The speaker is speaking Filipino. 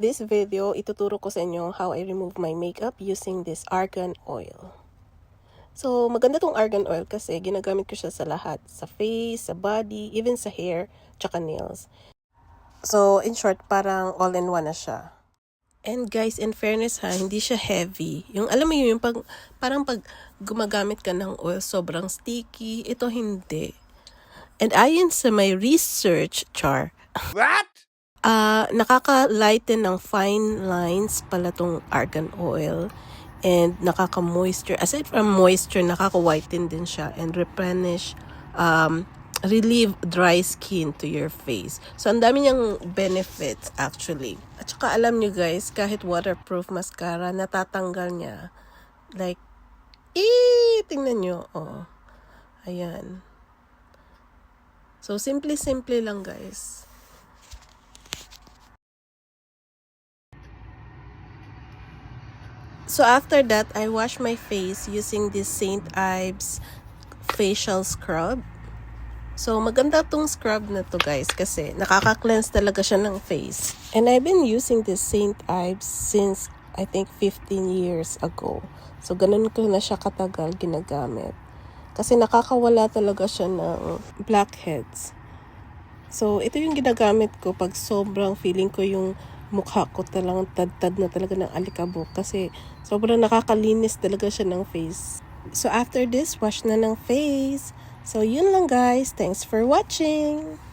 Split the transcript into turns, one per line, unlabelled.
This video, ituturo ko sa inyo how I remove my makeup using this argan oil. So, maganda tong argan oil kasi ginagamit ko siya sa lahat. Sa face, sa body, even sa hair, tsaka nails. So, in short, parang all-in-one na siya. And guys, in fairness ha, hindi siya heavy. Yung alam mo yun, parang pag gumagamit ka ng oil, sobrang sticky. Ito hindi. And ayon sa my research,
What?
nakaka-lighten ng fine lines pala tong argan oil. And nakaka-moisture. Aside from moisture, nakaka-whiten din siya. And replenish, relieve dry skin to your face. So, ang dami niyang benefits actually. At saka alam niyo guys, kahit waterproof mascara, natatanggal niya. Like, tingnan niyo. Oh, ayan. So, simple lang guys. So after that, I wash my face using this St. Ives facial scrub. So maganda tong scrub na to guys kasi nakaka-cleanse talaga siya ng face. And I've been using this St. Ives since I think 15 years ago. So ganun ko na siya katagal ginagamit. Kasi nakakawala talaga siya ng blackheads. So ito yung ginagamit ko pag sobrang feeling ko yung mukha ko talagang tad-tad na talaga ng alikabok kasi sobrang nakakalinis talaga siya ng face. So after this, wash na ng face. So yun lang guys. Thanks for watching!